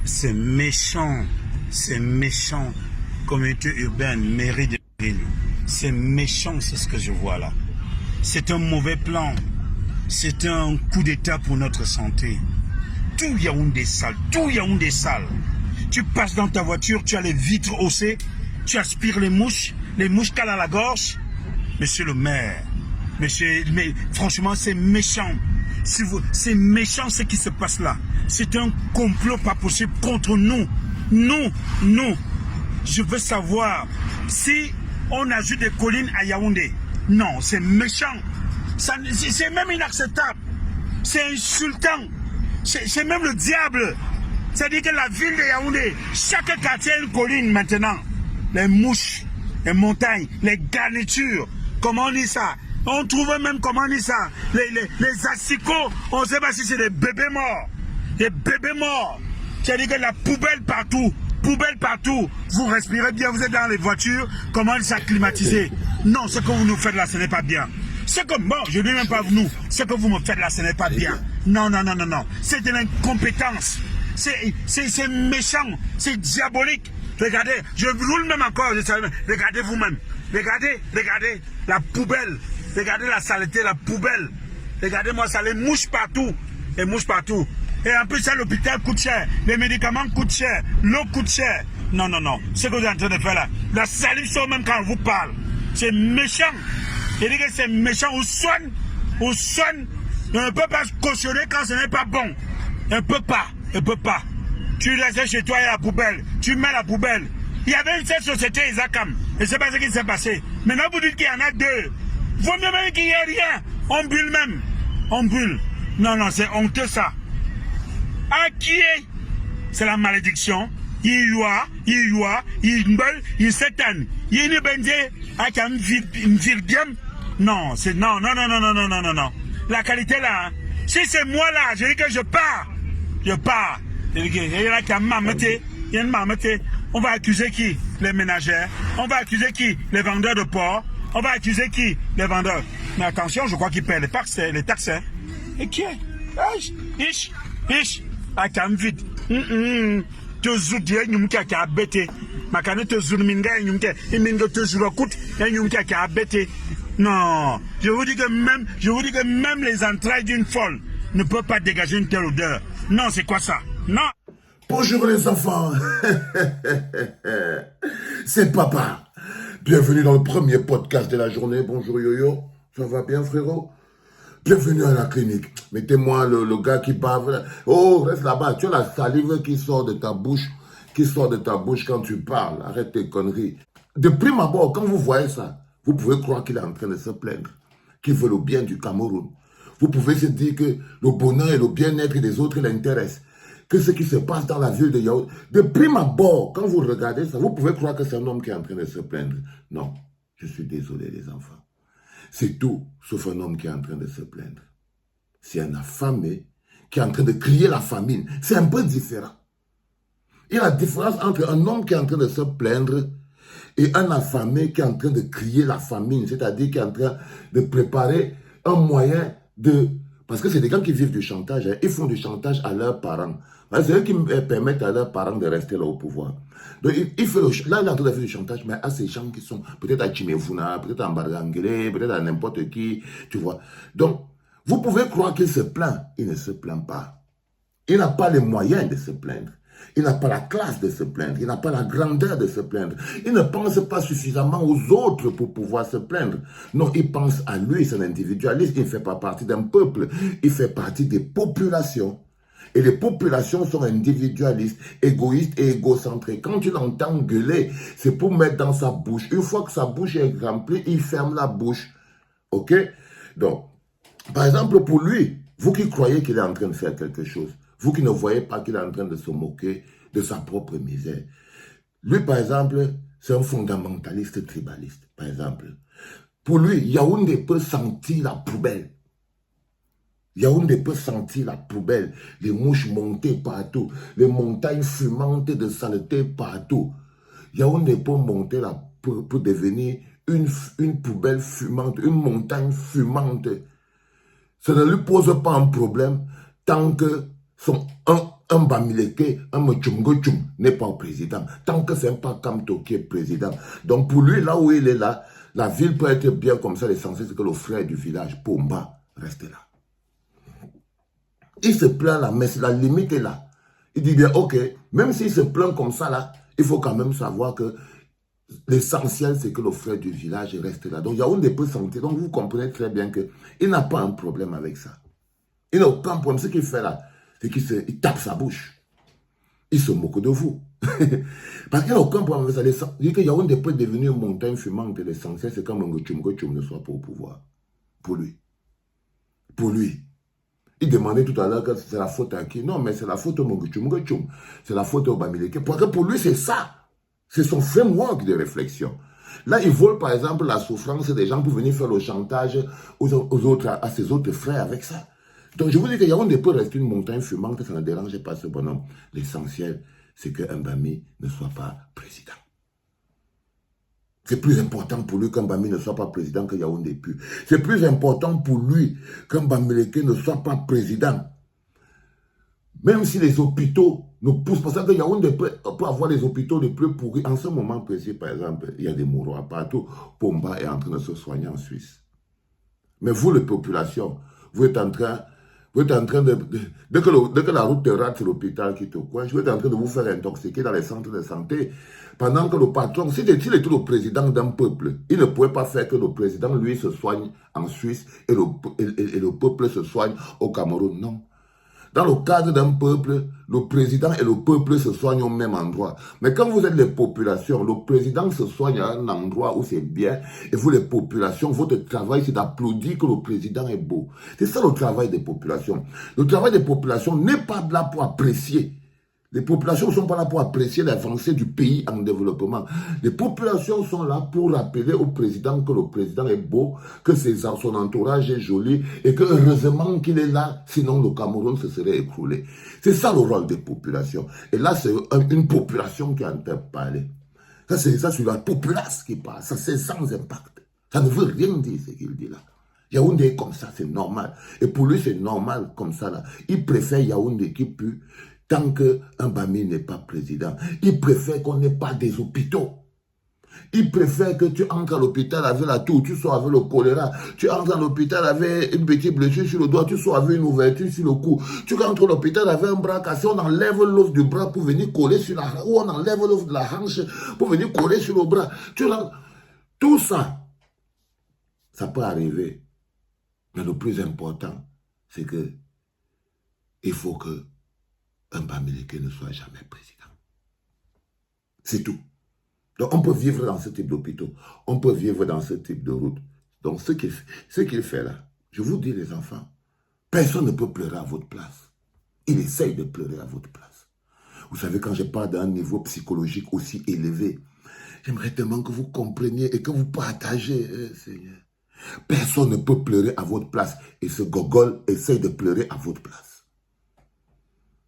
C'est méchant. C'est méchant. Communauté urbaine, mairie de ville. C'est méchant, c'est ce que je vois là. C'est un mauvais plan. C'est un coup d'état pour notre santé. Tout Yaoundé sale, tout Yaoundé sale. Tu passes dans ta voiture, tu as les vitres haussées, tu aspires les mouches calent à la gorge. Monsieur le maire, monsieur, mais franchement c'est méchant. C'est méchant ce qui se passe là. C'est un complot pas possible contre nous. Nous. Je veux savoir si on ajoute des collines à Yaoundé. Non, c'est méchant. C'est même inacceptable. C'est insultant. C'est même le diable. C'est-à-dire que la ville de Yaoundé, chaque quartier a une colline maintenant. Les mouches, les montagnes, les garnitures. Comment on dit ça? On trouve même, comment on dit ça? Les asticots, on ne sait pas si c'est des bébés morts. Des bébés morts. C'est-à-dire que la poubelle partout. Poubelle partout. Vous respirez bien, vous êtes dans les voitures. Comment ça climatisé? Non, ce que vous nous faites là, ce n'est pas bien. C'est que, bon, je ne dis même pas nous. Ce que vous me faites là, ce n'est pas bien. Non. C'est de l'incompétence. C'est méchant. C'est diabolique. Regardez, je roule même encore. Regardez vous-même. Regardez la poubelle. Regardez la saleté, la poubelle. Regardez-moi ça, les mouches partout. Les mouches partout. Et en plus, ça, l'hôpital coûte cher. Les médicaments coûtent cher. L'eau coûte cher. Non. Ce que vous êtes en train de faire là, la salive sort même quand on vous parle. C'est méchant. Je dis que c'est méchant. On soigne. On ne peut pas cautionner quand ce n'est pas bon. On ne peut pas. Tu laisses chez toi et la poubelle. Tu mets la poubelle. Il y avait cette société Isakam. Et c'est pas ce qui s'est passé. Maintenant, vous dites qu'il y en a deux. Vaut mieux même qu'il n'y ait rien. On bulle même. On bulle. Non, c'est honteux ça. À qui est? C'est la malédiction. Il meurt, il s'éteint. Il est bendé avec un virdium. Non. La qualité là, si c'est moi là, je dis que je pars. Il y en a qui a marmoté. On va accuser qui? Les ménagères. On va accuser qui? Les vendeurs de porc. On va accuser qui? Les vendeurs. Mais attention, je crois qu'ils paient les taxes. Et qui est? Ich. A kam vite. Te zoudie nyumka ka bete. Makane te zoudminga nyumka. Iminga te zoudakut nyumka ka bete. Non. Je vous dis que même les entrailles d'une folle ne peuvent pas dégager une telle odeur. Non, c'est quoi ça? Non. Bonjour les enfants. C'est papa. Bienvenue dans le premier podcast de la journée. Bonjour Yo-Yo. Ça va bien frérot? Bienvenue à la clinique. Mettez-moi le gars qui bave. Oh, reste là-bas. Tu as la salive qui sort de ta bouche. Quand tu parles. Arrête tes conneries. De prime abord, quand vous voyez ça, vous pouvez croire qu'il est en train de se plaindre. Qu'il veut le bien du Cameroun. Vous pouvez se dire que le bonheur et le bien-être des autres l'intéressent. Que ce qui se passe dans la ville de Yaoundé. De prime abord, quand vous regardez ça, vous pouvez croire que c'est un homme qui est en train de se plaindre. Non. Je suis désolé les enfants. C'est tout, sauf un homme qui est en train de se plaindre. C'est un affamé qui est en train de crier la famine. C'est un peu différent. Il y a la différence entre un homme qui est en train de se plaindre et un affamé qui est en train de crier la famine. C'est-à-dire qui est en train de préparer un moyen de... Parce que c'est des gens qui vivent du chantage. Ils font du chantage à leurs parents. C'est eux qui permettent à leurs parents de rester là au pouvoir. Donc, là, il est en train de faire du chantage, mais à ces gens qui sont peut-être à Chimefuna, peut-être à Mbargangere, peut-être à n'importe qui, tu vois. Donc, vous pouvez croire qu'il se plaint. Il ne se plaint pas. Il n'a pas les moyens de se plaindre. Il n'a pas la classe de se plaindre. Il n'a pas la grandeur de se plaindre. Il ne pense pas suffisamment aux autres pour pouvoir se plaindre. Non, il pense à lui, c'est un individualiste. Il ne fait pas partie d'un peuple. Il fait partie des populations. Et les populations sont individualistes, égoïstes et égocentrées. Quand tu l'entends gueuler, c'est pour mettre dans sa bouche. Une fois que sa bouche est remplie, il ferme la bouche. Ok? Donc, par exemple, pour lui, vous qui croyez qu'il est en train de faire quelque chose, vous qui ne voyez pas qu'il est en train de se moquer de sa propre misère. Lui, par exemple, c'est un fondamentaliste tribaliste, par exemple. Pour lui, Yaoundé peut sentir la poubelle. Yaoundé peut sentir la poubelle, les mouches montées partout, les montagnes fumantes de saleté partout. Yaoundé peut monter là pour devenir une poubelle fumante, une montagne fumante. Ça ne lui pose pas un problème tant que un Bamileke, un Mchumgochum n'est pas président. Tant que c'est un Pakamto qui est président. Donc pour lui, là où il est là, la ville peut être bien comme ça. L'essentiel, c'est que le frère du village, Pomba, reste là. Il se plaint là, mais la limite est là. Il dit bien, ok, même s'il se plaint comme ça là, il faut quand même savoir que l'essentiel, c'est que le frère du village reste là. Donc Yaoundé peut sentir. Donc vous comprenez très bien qu'il n'a pas un problème avec ça. Il n'a aucun problème. Ce qu'il fait là, c'est qu'il tape sa bouche. Il se moque de vous. Parce qu'il n'a aucun problème avec ça. Il dit que Yaoundé peut devenir une montagne fumante. L'essentiel, c'est quand Ngochum ne soit pas au pouvoir. Pour lui. Pour lui. Il demandait tout à l'heure que c'est la faute à qui? Non, mais c'est la faute au Ngochum. C'est la faute au Bamileke. Parce que pour lui, c'est ça. C'est son framework de réflexion. Là, il vole par exemple la souffrance des gens pour venir faire le chantage à ses autres frères avec ça. Donc je vous dis que Yaoundé peut rester une montagne fumante, ça ne dérange pas ce bonhomme. L'essentiel, c'est que Mbami ne soit pas président. C'est plus important pour lui qu'un Mbami ne soit pas président que Yaoundé pue. C'est plus important pour lui qu'un Bamileke ne soit pas président. Même si les hôpitaux nous poussent, parce que Yaoundé peut avoir les hôpitaux les plus pourris. En ce moment précis, par exemple, il y a des mouroirs partout. Pomba est en train de se soigner en Suisse. Mais vous, les populations, vous êtes en train de... Dès que la route te rate, c'est l'hôpital qui te coince. Vous êtes en train de vous faire intoxiquer dans les centres de santé. Pendant que le patron, s'il était le président d'un peuple, il ne pouvait pas faire que le président, lui, se soigne en Suisse et le peuple se soigne au Cameroun. Non. Dans le cadre d'un peuple, le président et le peuple se soignent au même endroit. Mais quand vous êtes les populations, le président se soigne à un endroit où c'est bien, et vous les populations, votre travail c'est d'applaudir que le président est beau. C'est ça le travail des populations. Le travail des populations n'est pas là pour apprécier. Les populations ne sont pas là pour apprécier l'avancée du pays en développement. Les populations sont là pour rappeler au président que le président est beau, que son entourage est joli et que heureusement qu'il est là, sinon le Cameroun se serait écroulé. C'est ça le rôle des populations. Et là, c'est une population qui est en train de parler. Ça, c'est la populace qui parle. Ça, c'est sans impact. Ça ne veut rien dire ce qu'il dit là. Yaoundé est comme ça, c'est normal. Et pour lui, c'est normal comme ça là. Il préfère Yaoundé qui pue. Tant qu'un Bami n'est pas président, il préfère qu'on n'ait pas des hôpitaux. Il préfère que tu entres à l'hôpital avec la toux, tu sois avec le choléra. Tu entres à l'hôpital avec une petite blessure sur le doigt, tu sois avec une ouverture sur le cou. Tu rentres à l'hôpital avec un bras cassé, on enlève l'os du bras pour venir coller sur la hanche, ou on enlève l'os de la hanche pour venir coller sur le bras. Tout ça, ça peut arriver. Mais le plus important, c'est que il faut que un Bamileke ne soit jamais président. C'est tout. Donc on peut vivre dans ce type d'hôpitaux. On peut vivre dans ce type de route. Donc ce qu'il fait là, je vous dis les enfants, personne ne peut pleurer à votre place. Il essaye de pleurer à votre place. Vous savez, quand je parle d'un niveau psychologique aussi élevé, j'aimerais tellement que vous compreniez et que vous partagez, Seigneur. Personne ne peut pleurer à votre place. Et ce gogol essaye de pleurer à votre place.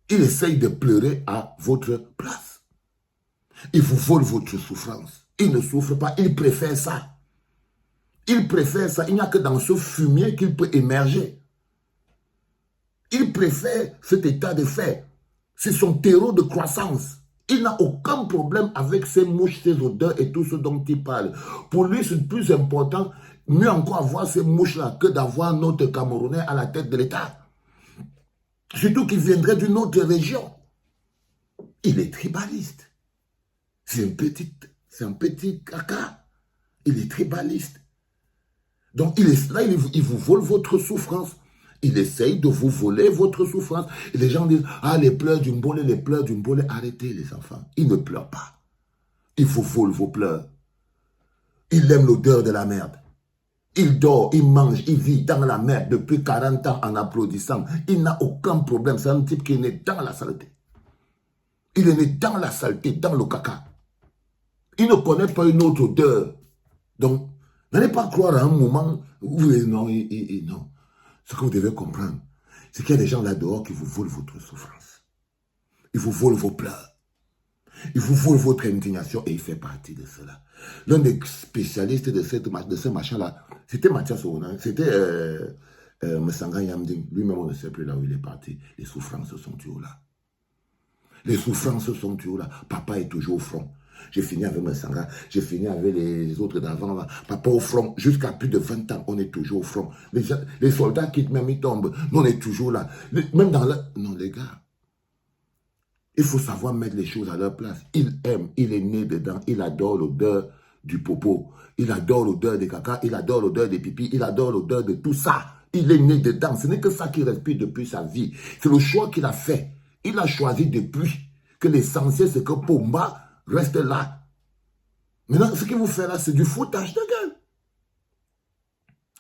Il essaye de pleurer à votre place. Il vous vole votre souffrance. Il ne souffre pas, il préfère ça. Il préfère ça. Il n'y a que dans ce fumier qu'il peut émerger. Il préfère cet état de fait. C'est son terreau de croissance. Il n'a aucun problème avec ces mouches, ces odeurs et tout ce dont il parle. Pour lui, c'est plus important, mieux encore avoir ces mouches-là que d'avoir notre Camerounais à la tête de l'État. Surtout qu'il viendrait d'une autre région. Il est tribaliste. C'est un petit caca. Il est tribaliste. Donc il vous vole votre souffrance. Il essaye de vous voler votre souffrance. Et les gens disent, ah, les pleurs d'une bolée, les pleurs d'une bolée. Arrêtez les enfants. Il ne pleure pas. Il vous vole vos pleurs. Il aime l'odeur de la merde. Il dort, il mange, il vit dans la merde depuis 40 ans en applaudissant. Il n'a aucun problème. C'est un type qui est né dans la saleté. Il est né dans la saleté, dans le caca. Il ne connaît pas une autre odeur. Donc, n'allez pas croire à un moment où non, non. Ce que vous devez comprendre, c'est qu'il y a des gens là dehors qui vous volent votre souffrance. Ils vous volent vos pleurs. Ils vous volent votre indignation et il fait partie de cela. L'un des spécialistes de ce machin-là, c'était Mathias Ouna, c'était Messanga Yamding. Lui-même, on ne sait plus là où il est parti. Les souffrances sont toujours là. Les souffrances sont toujours là. Papa est toujours au front. J'ai fini avec Messanga, j'ai fini avec les autres d'avant. Là. Papa au front, jusqu'à plus de 20 ans, on est toujours au front. Les soldats quittent même, ils tombent. Nous, on est toujours là. Même dans le... Non, les gars, il faut savoir mettre les choses à leur place. Il aime, il est né dedans, il adore l'odeur du popo, il adore l'odeur des caca, il adore l'odeur des pipis, il adore l'odeur de tout ça. Il est né dedans. Ce n'est que ça qu'il respire depuis sa vie. C'est le choix qu'il a fait. Il a choisi depuis que l'essentiel, c'est que Pomba reste là. Maintenant, ce qu'il vous fait là, c'est du foutage de gueule.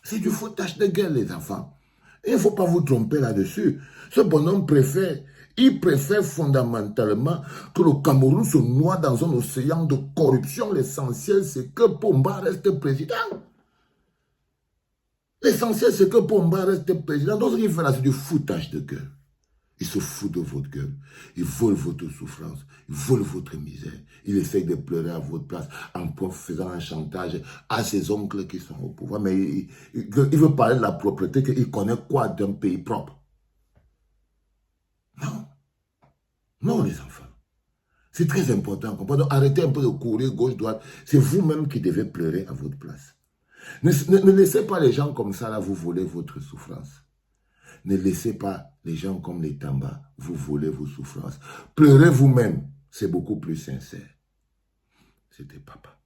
C'est du foutage de gueule, les enfants. Et il ne faut pas vous tromper là-dessus. Ce bonhomme préfère, il préfère fondamentalement que le Cameroun se noie dans un océan de corruption. L'essentiel, c'est que Pomba reste président. L'essentiel, c'est que Pomba reste président. Donc, ce qu'il fait là, c'est du foutage de gueule. Il se fout de votre gueule. Il vole votre souffrance. Il vole votre misère. Il essaye de pleurer à votre place en faisant un chantage à ses oncles qui sont au pouvoir. Mais il veut parler de la propreté, qu'il connaît quoi d'un pays propre. Non. Non, les enfants. C'est très important. Donc, arrêtez un peu de courir gauche-droite. C'est vous-même qui devez pleurer à votre place. Ne laissez pas les gens comme ça là vous voler votre souffrance. Ne laissez pas les gens comme les Tamba vous voler vos souffrances. Pleurez vous-même. C'est beaucoup plus sincère. C'était papa.